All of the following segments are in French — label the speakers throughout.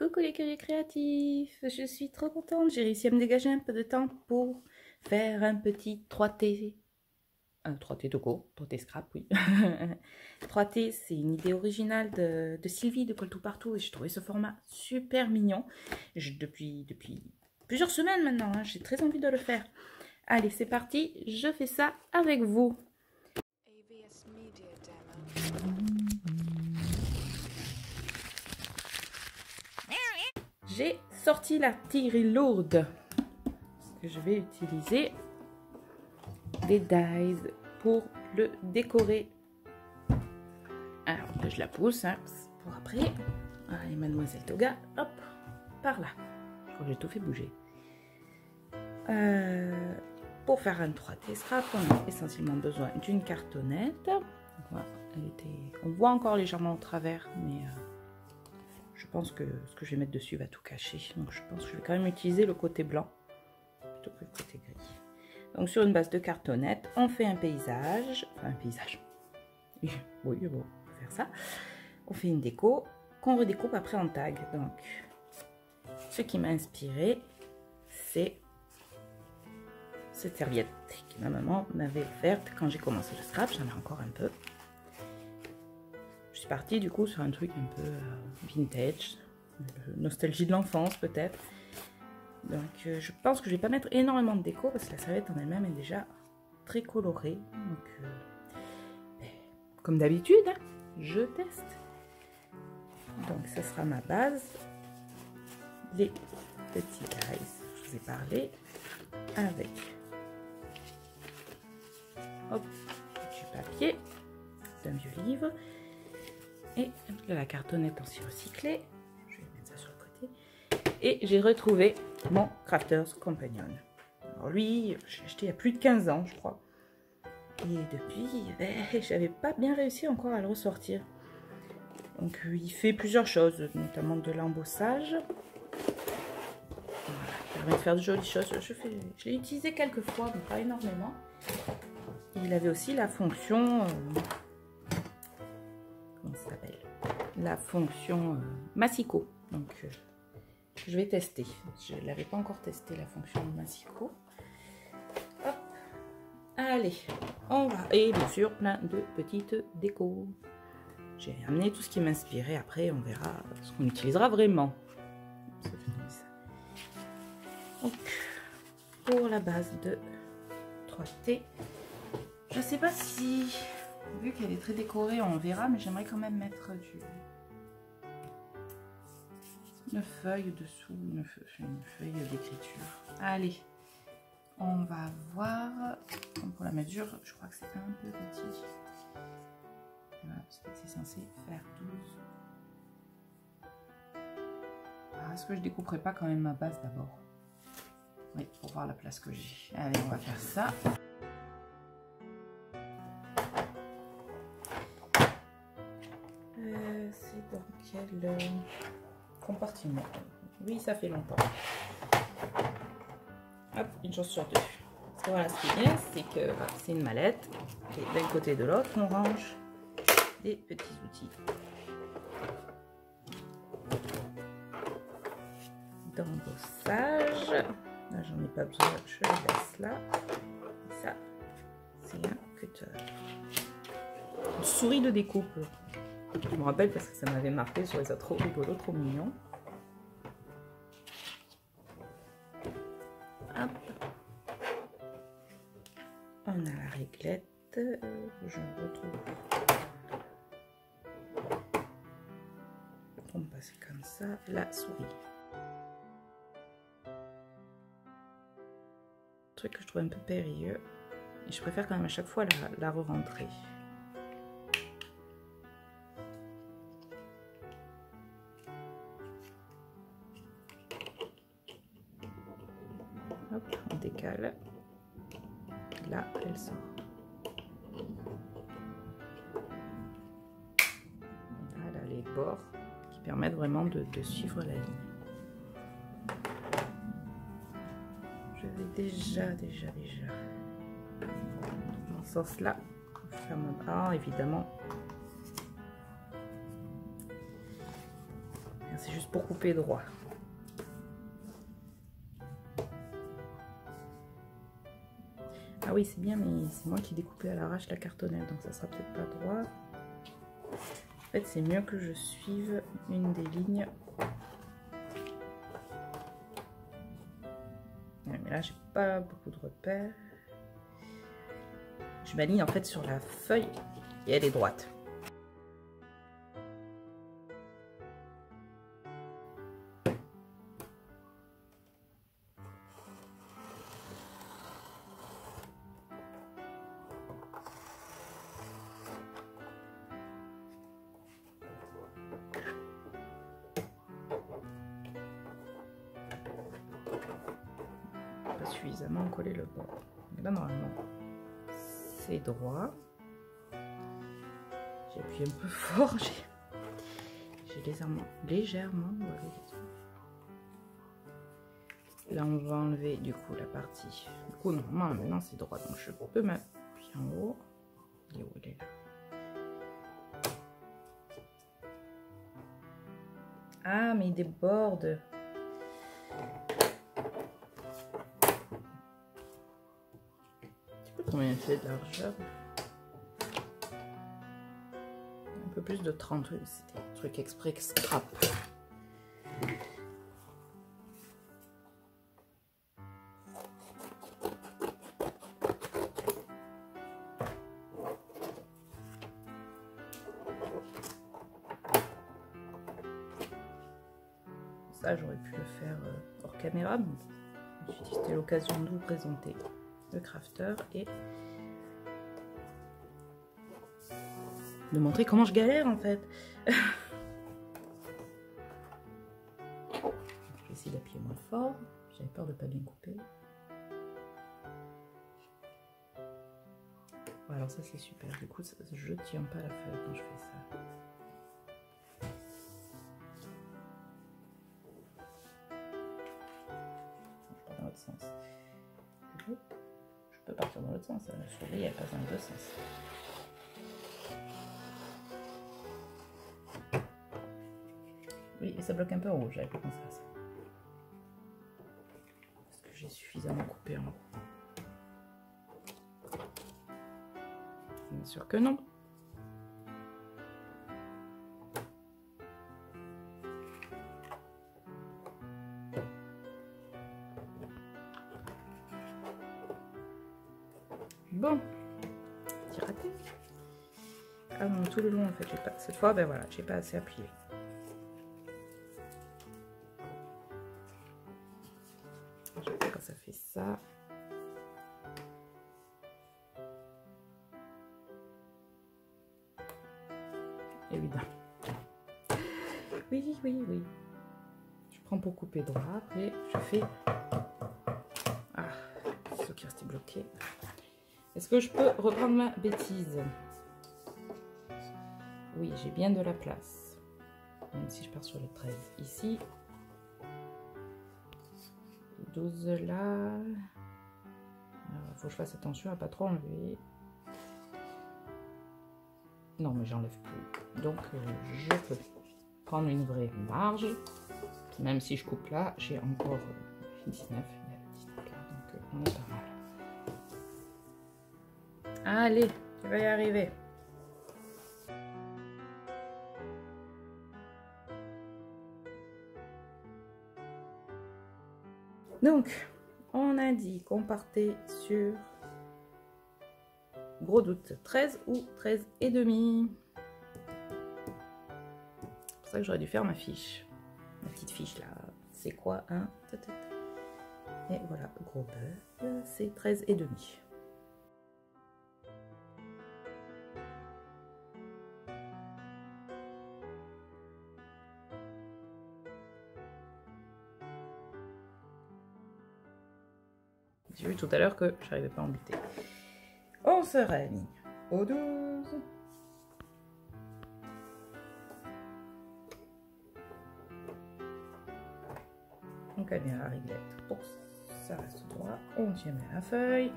Speaker 1: Coucou les curieux créatifs, je suis trop contente, j'ai réussi à me dégager un peu de temps pour faire un petit 3T. 3T de go, 3T scrap, oui. 3T, c'est une idée originale de Sylvie de Colle Tout Partout et j'ai trouvé ce format super mignon. Depuis plusieurs semaines maintenant, hein, j'ai très envie de le faire. Allez, c'est parti, je fais ça avec vous.
Speaker 2: ABS Media Demo.
Speaker 1: J'ai sorti la tirée lourde que je vais utiliser des dies pour le décorer. Alors là, je la pousse hein, pour après. Allez, mademoiselle Toga, hop, par là. Je crois que j'ai tout fait bouger. Pour faire un 3T scrap, on a essentiellement besoin d'une cartonnette. Voilà, on voit encore légèrement au travers, mais je pense que ce que je vais mettre dessus va tout cacher. Donc je pense que je vais quand même utiliser le côté blanc plutôt que le côté gris. Donc sur une base de cartonnette, on fait un paysage. Enfin un paysage. Oui, bon, on peut faire ça. On fait une déco qu'on redécoupe après en tag. Donc ce qui m'a inspiré, c'est cette serviette que ma maman m'avait offerte quand j'ai commencé le scrap. J'en ai encore un peu. Je suis partie du coup sur un truc un peu vintage, nostalgie de l'enfance peut-être. Donc je pense que je vais pas mettre énormément de déco parce que la serviette en elle-même est déjà très colorée. Donc comme d'habitude, hein, je teste. Donc ça sera ma base. Les petits guys, je vous ai parlé, avec hop, du papier, d'un vieux livre et de la cartonnette en cire recyclée. Je vais mettre ça sur le côté. Et j'ai retrouvé mon Crafters Companion. Alors lui, j'ai acheté il y a plus de 15 ans, je crois. Et depuis, j'avais pas bien réussi encore à le ressortir. Donc il fait plusieurs choses, notamment de l'embossage. Voilà, ça permet de faire de jolies choses. Je l'ai utilisé quelques fois, mais pas énormément. Et il avait aussi la fonction... comment ça s'appelle? La fonction Massico. Donc je vais tester. Je ne l'avais pas encore testé, la fonction Massico. Hop. Allez, on va... Et bien sûr, plein de petites décos. J'ai amené tout ce qui m'inspirait. Après, on verra ce qu'on utilisera vraiment. Donc, pour la base de 3T, je sais pas si, vu qu'elle est très décorée, on verra, mais j'aimerais quand même mettre une feuille dessous, une feuille d'écriture. Allez, on va voir. Pour la mesure, je crois que c'est un peu petit. Voilà, parce que c'est censé faire 12. Est-ce que je découperai pas quand même ma base d'abord? Oui, pour voir la place que j'ai. Allez, on va faire ça. C'est dans quel compartiment? Oui, ça fait longtemps. Hop, une chose sur deux. Parce que voilà, ce qui est bien, c'est que c'est une mallette. Et d'un côté et de l'autre, on range des petits outils. D'embossage. Là, j'en ai pas besoin, je le laisse là. Et ça, c'est un cutter. Une souris de découpe. Je me rappelle parce que ça m'avait marqué, je trouvais ça trop rigolo, trop mignon. Hop. On a la réglette. Je retrouve. On va passer comme ça. La souris. Truc que je trouve un peu périlleux. Et je préfère quand même à chaque fois la re-rentrer. Hop, on décale. Là, elle sort. Voilà les bords qui permettent vraiment de suivre la ligne. Je vais déjà dans ce sens-là. Faire mon bras, évidemment. C'est juste pour couper droit. Ah oui, c'est bien, mais c'est moi qui découpais à l'arrache la cartonnette, donc ça sera peut-être pas droit. En fait, c'est mieux que je suive une des lignes. Ouais, mais là, j'ai pas beaucoup de repères. Je m'aligne en fait sur la feuille et elle est droite. Suffisamment coller le bord. Et là normalement c'est droit. J'ai appuyé un peu fort, j'ai légèrement là on va enlever du coup la partie. Du coup normalement maintenant c'est droit, donc je peux m'appuyer en haut. Il est où? Il est là. Ah mais il déborde. Combien il fait de largeur? Un peu plus de 30, c'était un truc exprès scrap. Ça j'aurais pu le faire hors caméra, mais je me suis dit que c'était l'occasion de vous présenter le crafter et de montrer comment je galère en fait. Je vais essayer d'appuyer moins fort, j'avais peur de pas bien couper. Ouais, alors ça c'est super, du coup je tiens pas la feuille quand je fais ça. Je pars dans l'autre sens. Je peux partir dans l'autre sens, la souris elle passe dans les deux sens. Oui, et ça bloque un peu en haut, j'avais pas pensé à ça. Est-ce que j'ai suffisamment coupé en haut? Bien sûr que non. Bon, petit raté. Ah non, tout le long en fait, j'ai pas. Cette fois, ben voilà, j'ai pas assez appuyé. Je sais quand ça fait ça. Évidemment. Oui, oui, oui. Je prends pour couper droit, après je fais. Ah, ce qui restait bloqué. Est-ce que je peux reprendre ma bêtise? Oui, j'ai bien de la place. Même si je pars sur le 13 ici. 12 là. Il faut que je fasse attention à pas trop enlever. Non, mais j'enlève plus. Donc, je peux prendre une vraie marge. Même si je coupe là, j'ai encore 19. Il y a le 19 là, donc on est pas mal. Allez, tu vas y arriver. Donc, on a dit qu'on partait sur gros doute 13 ou 13 et demi. C'est pour ça que j'aurais dû faire ma fiche, ma petite fiche là. C'est quoi un? Et voilà, gros bœuf, c'est 13 et demi. J'ai vu tout à l'heure que je n'arrivais pas à en buter. On se réaligne au 12. On cale bien la réglette pour que ça reste droit. On tient bien la feuille.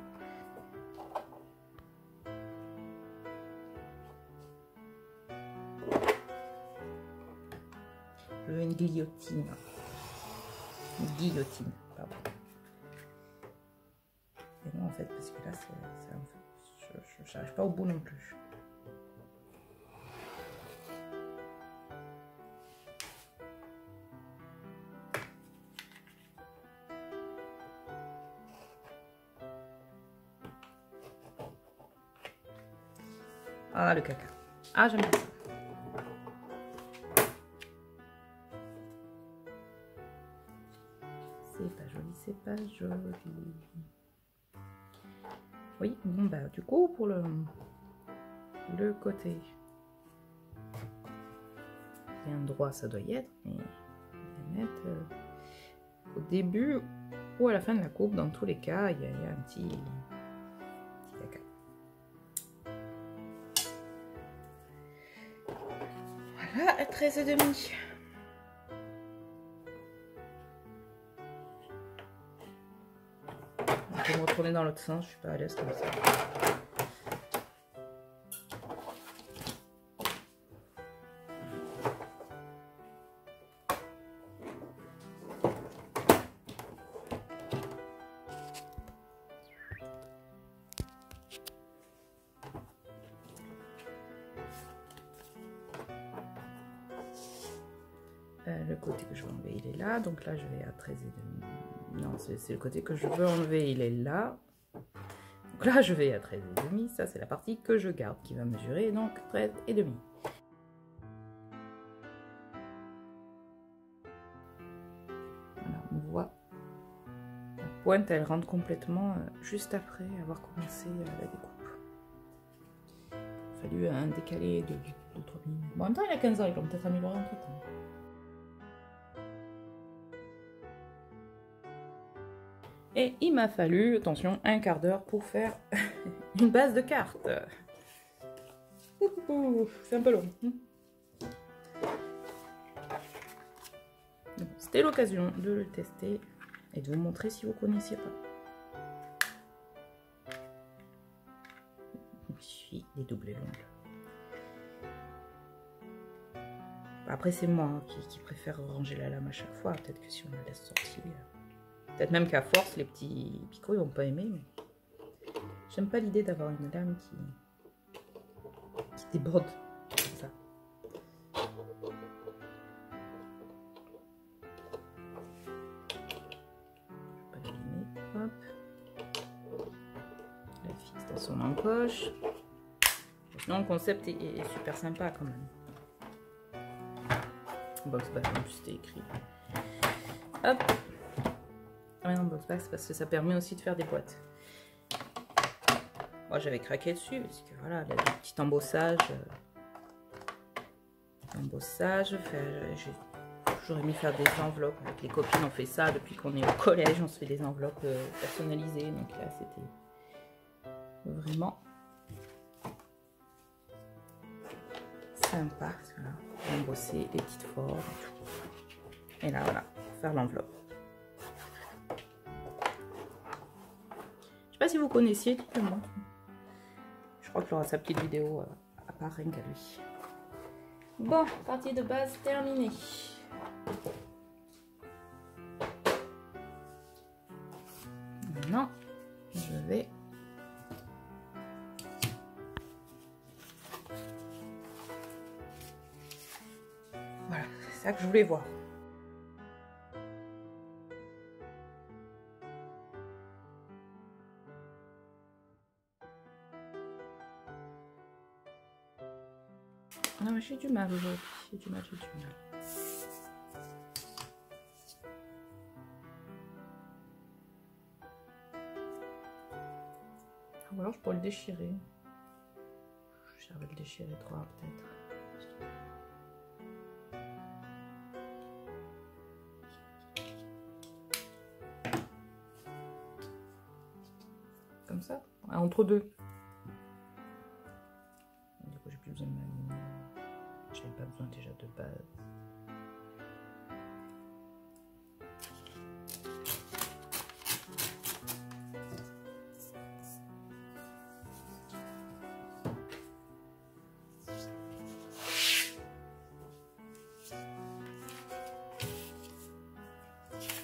Speaker 1: Je veux une guillotine. Une guillotine, pardon. Et non, en fait, parce que là, je n'arrive pas au bout non plus. Ah, le caca. Ah, j'aime bien ça. C'est pas joli, c'est pas joli. Oui, bon, bah, du coup, pour le côté bien droit, ça doit y être, mais on va mettre au début ou à la fin de la coupe, dans tous les cas, il y a un petit caca. Voilà, 13,5. Je vais me retourner dans l'autre sens, je suis pas à l'aise comme ça. Le côté que je veux enlever, il est là. Donc là, je vais à 13,5. Non, c'est le côté que je veux enlever, il est là. Donc là, je vais à 13,5. Ça, c'est la partie que je garde, qui va mesurer donc 13,5. Voilà, on voit la pointe, elle rentre complètement juste après avoir commencé la découpe. Il a fallu décaler de 2-3 minutes. Bon, en même temps, il a 15 ans, ils l'ont peut-être amélioré entre temps. Et il m'a fallu, attention, un quart d'heure pour faire une base de cartes. C'est un peu long. C'était l'occasion de le tester et de vous montrer si vous ne connaissiez pas. Il suffit des doublés longs. Après, c'est moi qui préfère ranger la lame à chaque fois. Peut-être que si on la laisse sortir... Peut-être même qu'à force, les petits picots, ils vont pas aimer, mais j'aime pas l'idée d'avoir une lame qui déborde comme ça. Je vais pas l'abîmer. Hop. Je la fixe dans son encoche. Sinon, le concept est super sympa quand même. Box back, en plus, c'était écrit. Hop. Ah non, box back, c'est parce que ça permet aussi de faire des boîtes. Moi, j'avais craqué dessus, parce que voilà, le petit embossage. J'ai toujours aimé faire des enveloppes. Avec les copines, on fait ça depuis qu'on est au collège, on se fait des enveloppes personnalisées. Donc là, c'était vraiment sympa. Voilà, embosser les petites formes et tout. Et là, voilà, pour faire l'enveloppe. Je sais pas si vous connaissiez, dites-le-moi. Je crois qu'il aura sa petite vidéo à part rien qu'à lui. Bon, partie de base terminée. Maintenant, je vais voilà, c'est ça que je voulais voir. Non, mais j'ai du mal aujourd'hui. J'ai du mal. Ou alors je pourrais le déchirer. J'avais le déchirer trop peut-être. Comme ça, entre deux. Du coup, j'ai plus besoin de ma... J'avais pas besoin déjà de base.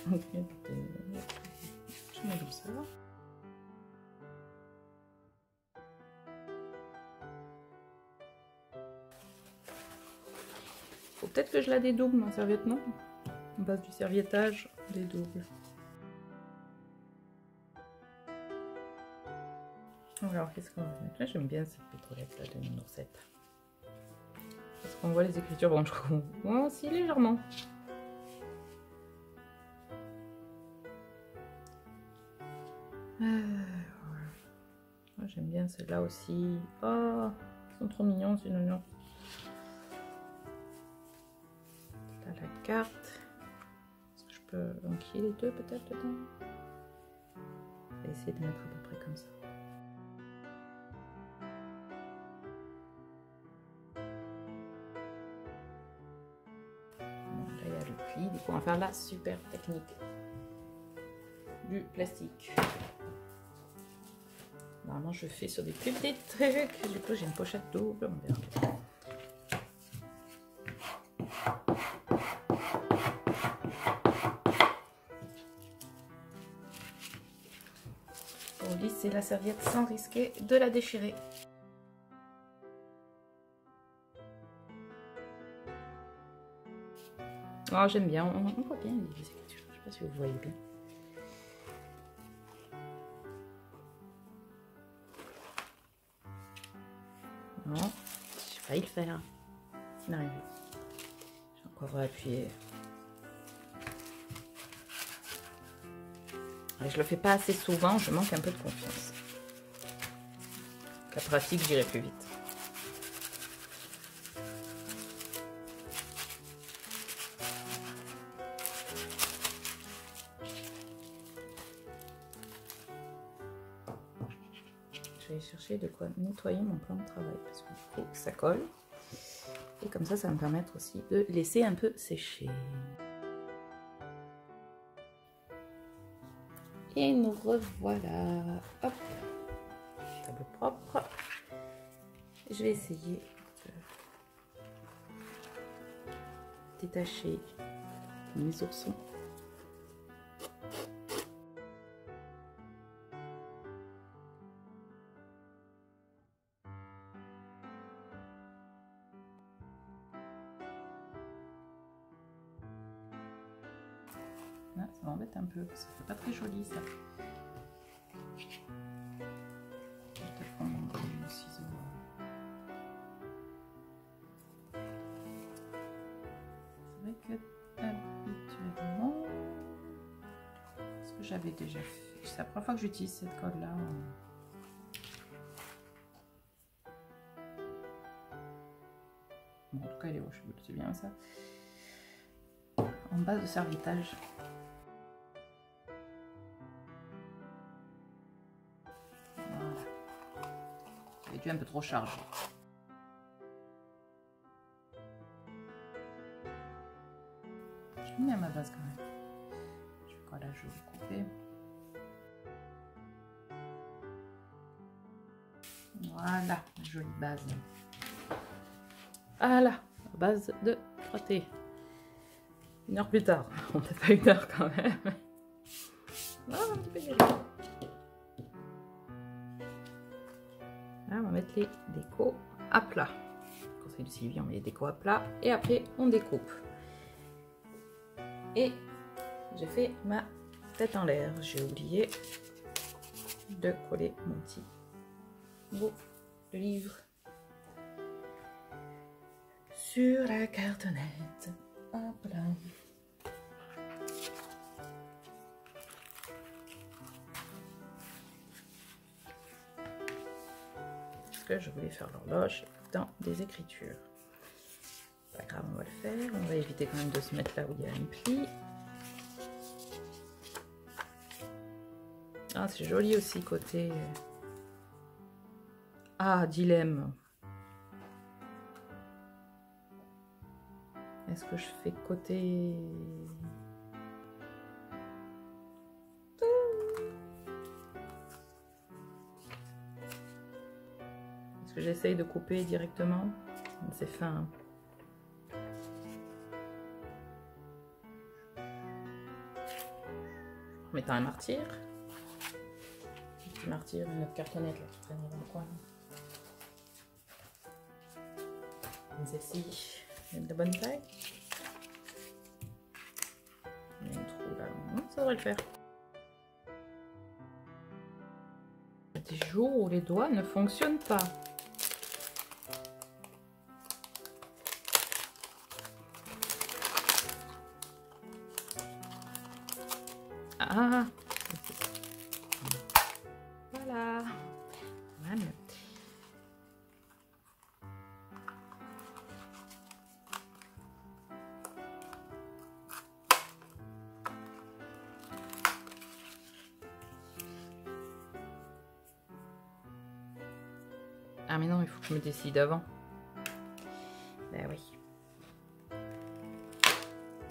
Speaker 1: Donc, je mets comme ça. Faut peut-être que je la dédouble, ma serviette, non? On passe du serviettage, dédouble. Alors, qu'est-ce qu'on va mettre là? J'aime bien cette pétrolette là de Nounours7. Parce qu'on voit les écritures, bon, je crois qu'on voit aussi légèrement. Voilà. Moi, j'aime bien celle-là aussi. Oh, ils sont trop mignons ces nounours. Là, la carte. Est-ce que je peux enquiller les deux peut-être dedans? Je vais essayer de mettre à peu près comme ça. Bon, là, il y a le pli. Du coup, on va faire la super technique du plastique. Normalement, je fais sur des plus petits trucs. Du coup, j'ai une pochette double. On verra. Pour lisser la serviette sans risquer de la déchirer. Oh, j'aime bien. On voit bien les écritures. Je ne sais pas si vous voyez bien. Non, j'ai failli le faire. C'est arrivé. J'ai encore appuyé. Et je le fais pas assez souvent, je manque un peu de confiance. Avec la pratique, j'irai plus vite. Je vais chercher de quoi nettoyer mon plan de travail parce qu'il faut que ça colle. Et comme ça va me permettre aussi de laisser un peu sécher. Et nous revoilà. Hop, tableau propre. Je vais essayer de détacher mes oursons. Ah, ça m'embête un peu, ça fait pas très joli ça. Je vais peut-être prendre mon ciseau. C'est vrai que habituellement, ce que j'avais déjà fait, c'est la première fois que j'utilise cette colle là. Bon, en tout cas, elle est washable, c'est bien ça. En base de serviettage. Voilà. J'ai dû un peu trop chargé. Je mets à ma base quand même. Je vais encore la jolie couper. Voilà, jolie base. Voilà, base de 3T. 1 heure plus tard. On n'a pas 1 heure quand même. Ah, un petit peu déjà. Là, on va mettre les décos à plat. Conseil de Sylvie, on met les décos à plat et après on découpe. Et j'ai fait ma tête en l'air. J'ai oublié de coller mon petit bout de livre sur la cartonnette. Hop là. Parce que je voulais faire l'horloge dans des écritures. Pas grave, on va le faire. On va éviter quand même de se mettre là où il y a un pli. Ah, c'est joli aussi côté. Ah, dilemme. Est-ce que je fais côté... Est-ce que j'essaye de couper directement? C'est fin. en mettant un martyr. Un petit martyr, une autre cartonnette là, qui traîne dans le coin. Celle-ci est de bonne taille. Il y a un trou là, ça devrait le faire. Il y a des jours où les doigts ne fonctionnent pas. Ah, voilà. Voilà. Ah mais non, il faut que je me décide avant. Ben oui.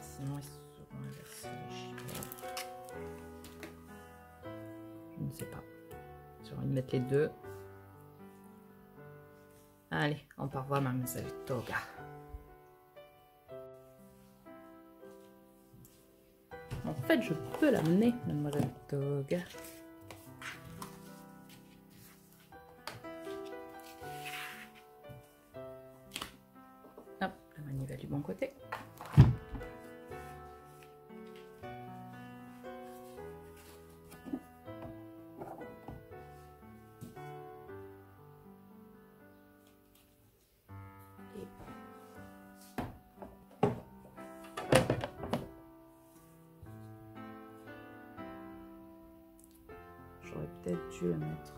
Speaker 1: Sinon ils seront inversés les chiffres. Je ne sais pas. J'ai envie de mettre les deux. Allez, on part voir Mademoiselle Toga. En fait, je peux l'amener, Mademoiselle Toga. Hop, la manivelle du bon côté. J'aurais peut-être dû mettre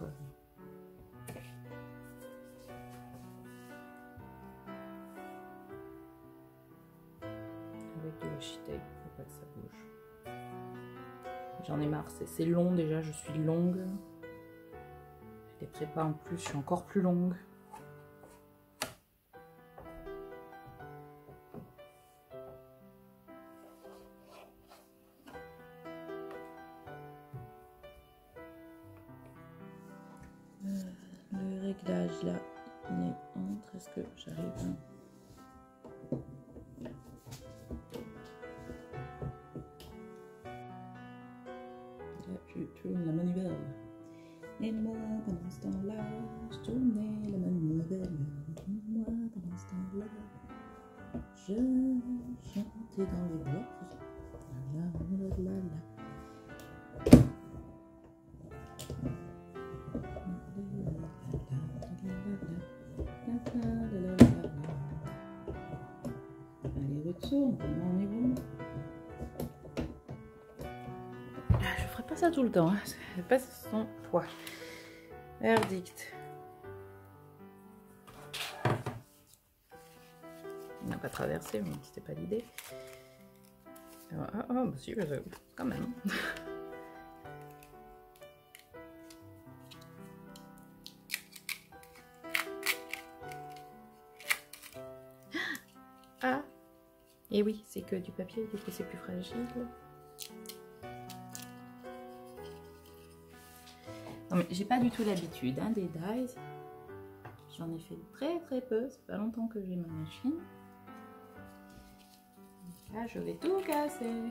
Speaker 1: avec de washi tape, faut pas que ça bouge. J'en ai marre, c'est long déjà, je suis longue. Les prépas en plus, je suis encore plus longue. Le réglage là, il est entre. Est-ce que j'arrive à... Là, je tourne la manivelle. Et moi, pendant ce temps-là, je tournais la manivelle. Moi, pendant ce temps-là, je chantais dans les bois. La, la, la, la. Allez, retourne, on est bon. Je ferai pas ça tout le temps, hein. Ça passe son poids. Verdict. On n'a pas traversé, mais c'était pas l'idée. Ah, bah si, quand même. Ah, et oui, c'est que du papier, du coup c'est plus fragile. Non mais j'ai pas du tout l'habitude hein, des dies. J'en ai fait très peu, c'est pas longtemps que j'ai ma machine. Donc là je vais tout casser.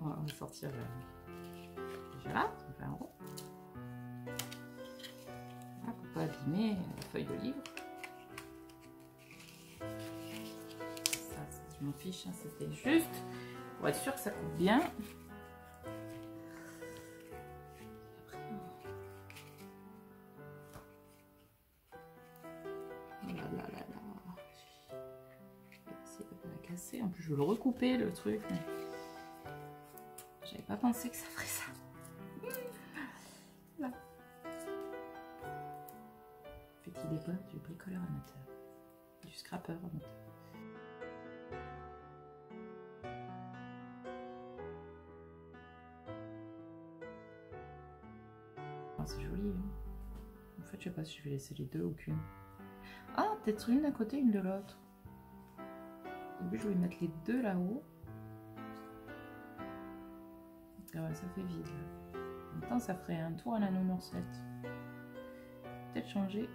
Speaker 1: On va sortir déjà là, ça fait un rond. Là, pour pas abîmer la feuille de livre. Ça, je m'en fiche, hein, c'était juste pour être sûr que ça coupe bien. En plus je veux le recouper le truc, mais j'avais pas pensé que ça ferait ça. Là. Petit départ du bricoleur amateur, du scrapper amateur. Oh, c'est joli hein. En fait je sais pas si je vais laisser les deux ou qu'une. Ah peut-être une d'un côté, une de l'autre. Au début, je vais mettre les deux là-haut. Ah ouais, ça fait vide. En même temps, ça ferait un tour à la nounours-ette. Peut-être changer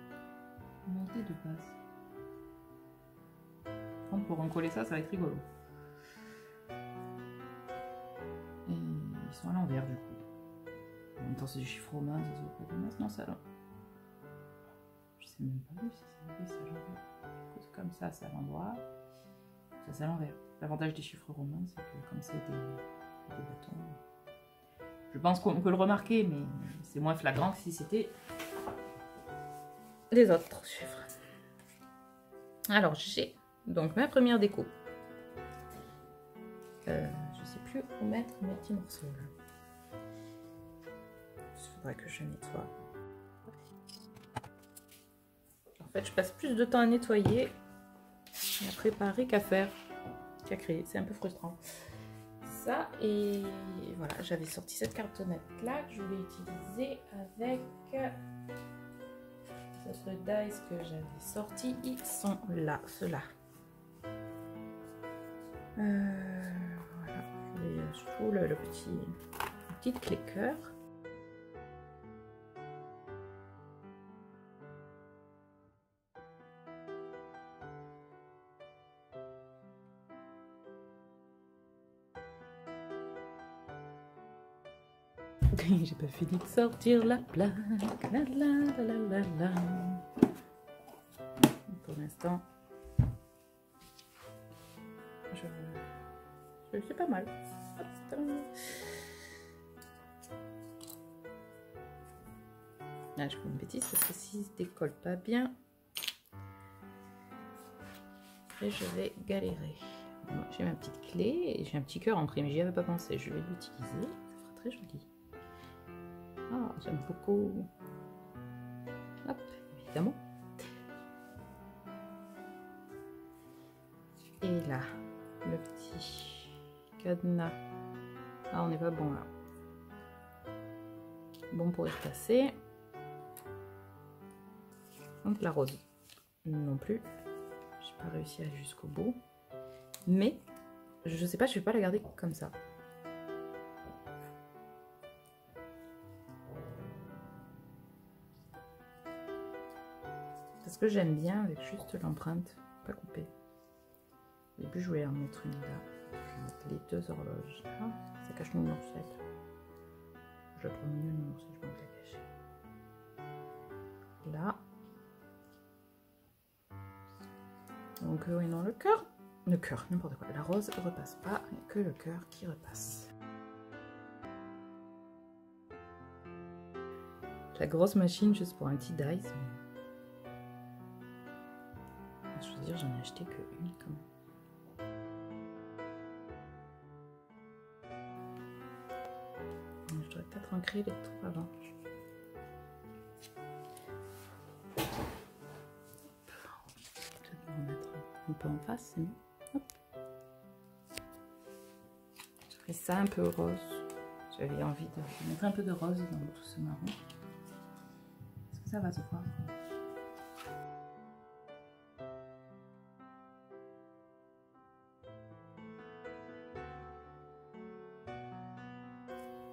Speaker 1: mon dé de base. Par contre, pour encoller ça, ça va être rigolo. l'envers du coup. En même temps c'est du chiffre romain, ça se voit pas de masse. Non, ça je sais même pas si c'est à l'envers. C'est comme ça, c'est à l'endroit. Ça c'est à l'envers. L'avantage des chiffres romains, c'est que comme c'est des bâtons, je pense qu'on peut le remarquer, mais c'est moins flagrant que si c'était les autres chiffres. Alors j'ai donc ma première déco. Je sais plus où mettre mes petits morceaux là. Il faudrait que je nettoie. En fait, je passe plus de temps à nettoyer et à préparer qu'à faire, qu'à créer. C'est un peu frustrant. Ça, et voilà, j'avais sorti cette cartonnette là que je voulais utiliser avec d'autres dice que j'avais sortis. Ils sont là, ceux-là. Voilà, je voulais surtout le petite clé cœur. J'ai pas fini de sortir la plaque. La, la, la, la, la. Pour l'instant, c'est pas mal. Là, je fais une bêtise parce que s'il se décolle pas bien, et je vais galérer. J'ai ma petite clé et j'ai un petit cœur ancré, mais j'y avais pas pensé. Je vais l'utiliser. Ça fera très joli. Ah, j'aime beaucoup. Hop, évidemment. Et là, le petit cadenas. Ah, on n'est pas bon là. Bon pour y passer. Donc la rose, non plus. J'ai pas réussi à aller jusqu'au bout. Mais, je sais pas, je vais pas la garder comme ça. Parce que j'aime bien avec juste l'empreinte, pas coupée. Au début, je voulais en mettre une là. Je vais mettre les deux horloges là. Ça cache mon morcette. Je la trouve mieux, non, si je vais la cacher. Là. Donc, oui, non, le cœur. Le cœur, n'importe quoi. La rose ne repasse pas, il n'y a que le cœur qui repasse. La grosse machine juste pour un petit dice. Je veux dire, j'en ai acheté que une quand même. Je dois peut-être en créer les trois avant. Peut-être me remettre un peu en face, c'est mieux. Hop. Je ferai ça un peu rose. J'avais envie de mettre un peu de rose dans tout ce marron. Est-ce que ça va se voir?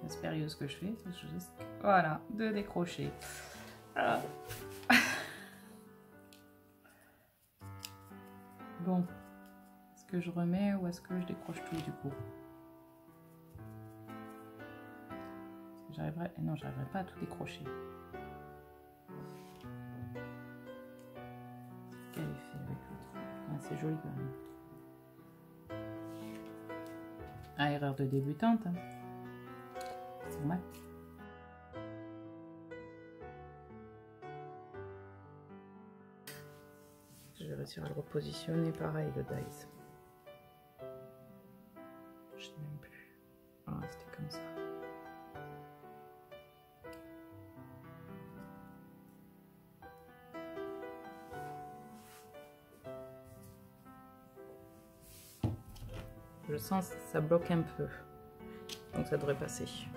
Speaker 1: Sérieux, ce que je fais, c'est juste, voilà, de décrocher. Ah. Bon, est-ce que je remets ou est-ce que je décroche tout du coup? J'arriverai, non, j'arriverai pas à tout décrocher. Quel effet avec l'autre? Ah, c'est joli quand même. Ah, erreur de débutante. Hein. C'est normal. Je vais réussir à le repositionner pareil, le dice. Je sais même plus. Ah, c'était comme ça. Je sens que ça bloque un peu. Donc ça devrait passer.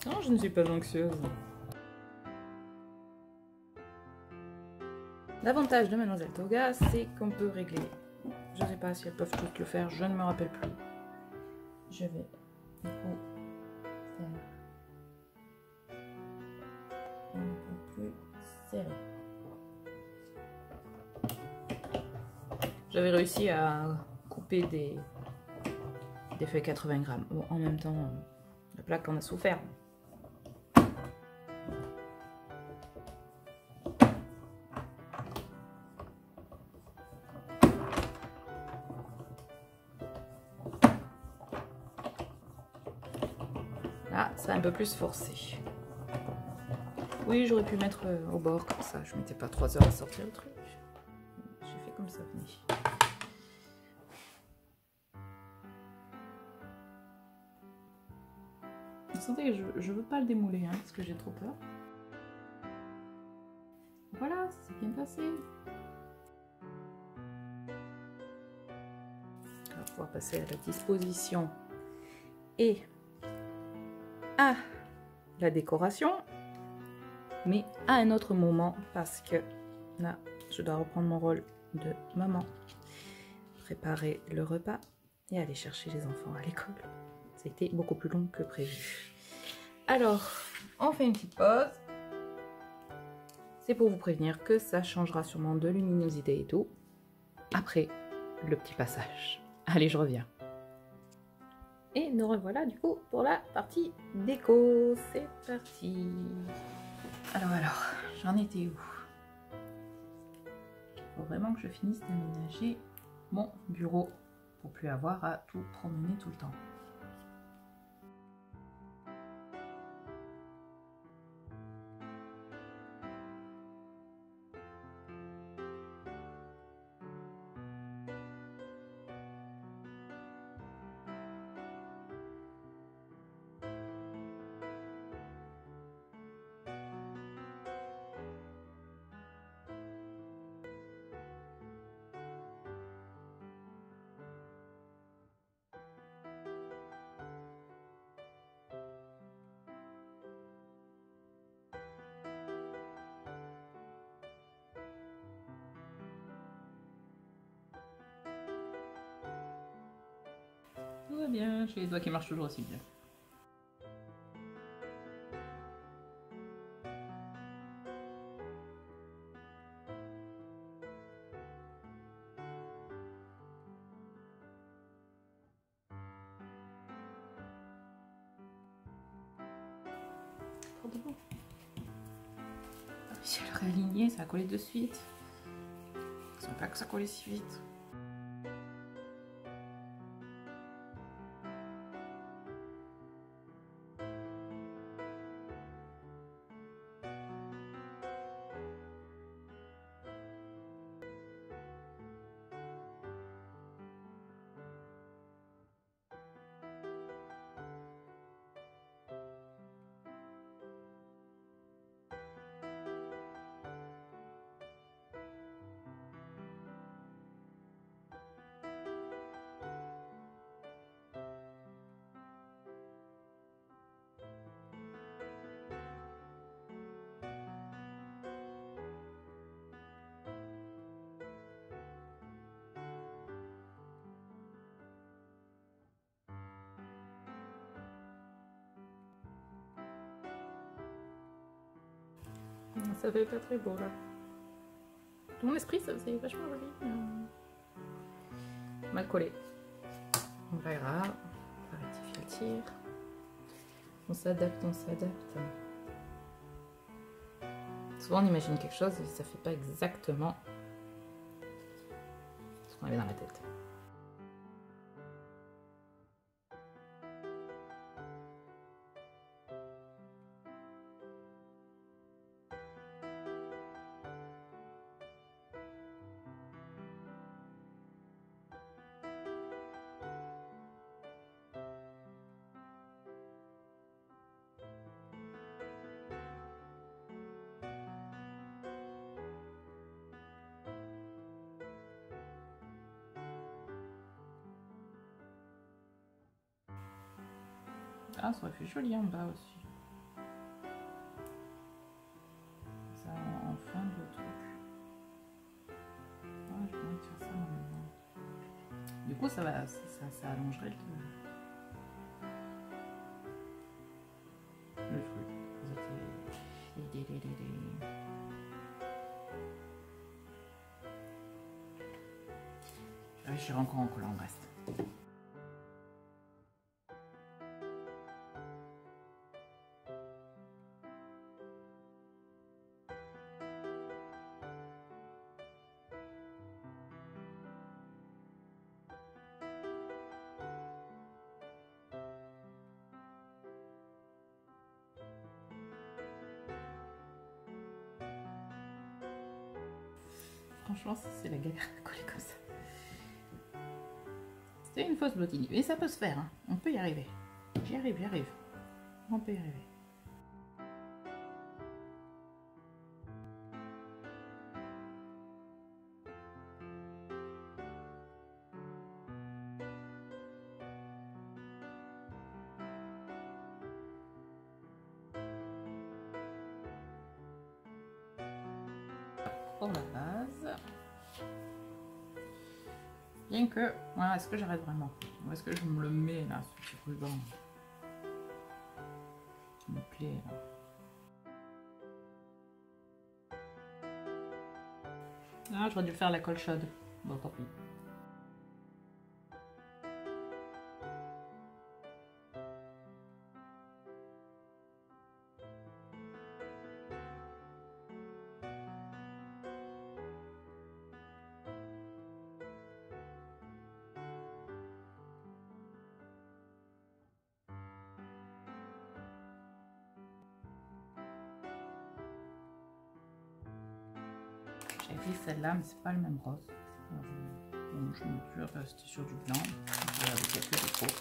Speaker 1: Non, je ne suis pas anxieuse. L'avantage de Mademoiselle Toga, c'est qu'on peut régler. Je ne sais pas si elles peuvent toutes le faire, je ne me rappelle plus. Je vais du coup faire plus serré. J'avais réussi à couper des feuilles 80 grammes. Bon, en même temps, la plaque en a souffert. Là, c'est un peu plus forcé. Oui, j'aurais pu mettre au bord comme ça. Je mettais pas 3 heures à sortir le truc. J'ai fait comme ça, venez. Vous sentez que je veux pas le démouler, hein, parce que j'ai trop peur. Voilà, c'est bien passé. On va pouvoir passer à la disposition et à la décoration, mais à un autre moment, parce que là, je dois reprendre mon rôle de maman, préparer le repas et aller chercher les enfants à l'école. C'était beaucoup plus long que prévu. Alors, on fait une petite pause. C'est pour vous prévenir que ça changera sûrement de luminosité et tout. Après le petit passage. Allez, je reviens. Et nous revoilà du coup pour la partie déco. C'est parti. Alors, j'en étais où? Il faut vraiment que je finisse d'aménager mon bureau pour plus avoir à tout promener tout le temps. Tout va bien, j'ai les doigts qui marchent toujours aussi bien. Trop beau. Si elle réalignait, ça a collé de suite. Je ne pas que ça collait si vite. Ça fait pas très beau là. Dans mon esprit, ça faisait vachement joli. Mal collé. Pas grave. On va rectifier le tir. On s'adapte, on s'adapte. Souvent on imagine quelque chose et ça fait pas exactement ce qu'on avait dans la tête. Ah, ça aurait fait joli en bas aussi. Ça en fin de truc. Ah, je pourrais faire ça maintenant. Du coup, ça allongerait le truc. réfléchir encore en collant le reste. Franchement, c'est la galère de coller comme ça. C'est une fausse blottine. Mais ça peut se faire, hein. On peut y arriver. J'y arrive, j'y arrive. On peut y arriver. Pour la base. Bien que, voilà, est-ce que j'arrête vraiment? Ou est-ce que je me le mets là, ce petit ruban? Ça me plaît là. Ah, j'aurais dû faire la colle chaude. Bon, tant pis. J'ai pris celle-là, mais c'est pas le même rose. Donc je me suis restée sur du blanc. Avec quelques défauts.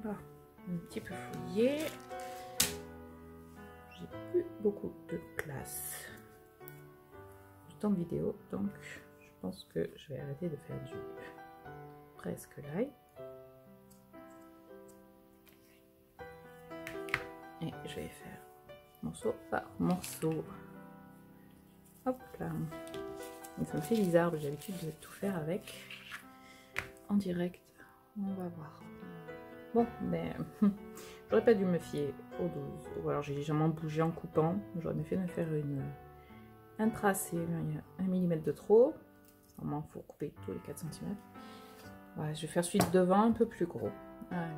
Speaker 1: Bon, un petit peu fouillé. J'ai plus beaucoup de place. Du temps de vidéo, donc je pense que je vais arrêter de faire du presque live. Et je vais faire morceau par morceau. Hop là. Donc ça me fait bizarre, j'ai l'habitude de tout faire avec en direct. On va voir. Bon, mais j'aurais pas dû me fier aux 12. Ou alors j'ai légèrement bougé en coupant. J'aurais bien fait de faire un tracé. Il y a 1 mm de trop. Normalement, il faut couper tous les 4 cm. Voilà, je vais faire celui de devant un peu plus gros. Allez.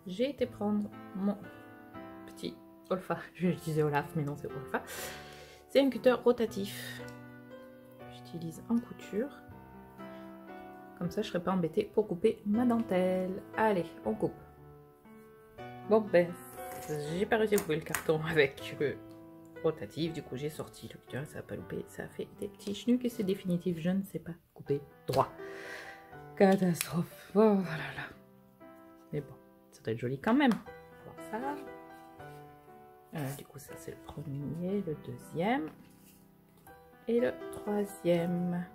Speaker 1: J'ai été prendre mon petit Olfa. Je disais Olaf, mais non, c'est Olfa. C'est un cutter rotatif. J'utilise en couture. Comme ça, je ne serai pas embêtée pour couper ma dentelle. Allez, on coupe. Bon, ben, j'ai pas réussi à couper le carton avec le rotatif. Du coup, j'ai sorti le cutter. Ça n'a pas loupé. Ça a fait des petits chenus et c'est définitif. Je ne sais pas couper droit. Catastrophe. Oh là là. Mais bon, ça doit être joli quand même. On va voir ça. Du coup, ça c'est le premier, le deuxième et le troisième.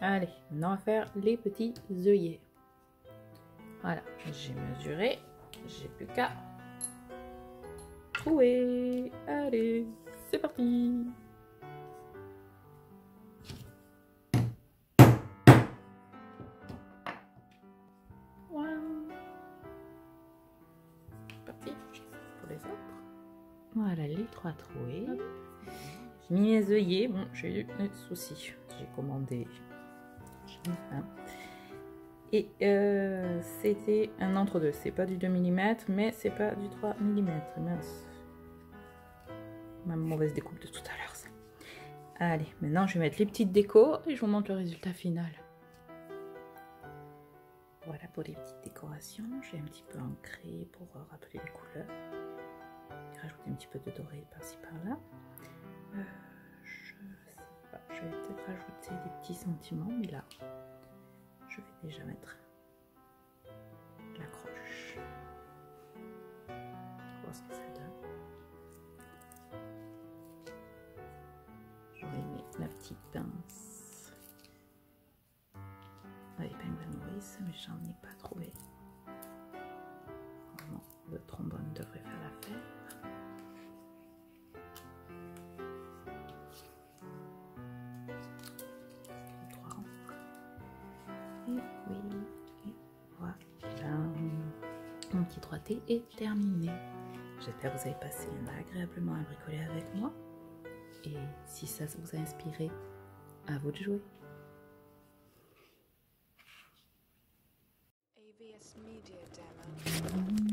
Speaker 1: Allez, maintenant on va faire les petits œillets. Voilà, j'ai mesuré, j'ai plus qu'à trouer. Allez, c'est parti. Voilà. Parti pour les autres. Voilà les 3 troués. J'ai mis mes œillets. Bon, j'ai eu un souci. J'ai commandé. Et c'était un entre-deux. C'est pas du 2 mm, mais c'est pas du 3 mm. Mince. Ma mauvaise découpe de tout à l'heure, ça. Allez, maintenant je vais mettre les petites décos et je vous montre le résultat final. Voilà pour les petites décorations. J'ai un petit peu ancré pour rappeler les couleurs. Rajouter un petit peu de doré par-ci par-là. Je sais pas, je vais peut-être rajouter des petits sentiments, mais là, je vais déjà mettre l'accroche. On va voir ce que ça donne. J'aurais aimé la petite pince avec Penguin Noise, mais j'en ai pas trouvé. Normalement, le trombone devrait faire l'affaire. Et oui, et voilà. Mon petit 3T est terminé. J'espère que vous avez passé un agréable moment à bricoler avec moi. Et si ça vous a inspiré, à vous de jouer.
Speaker 2: AVS Media Demo.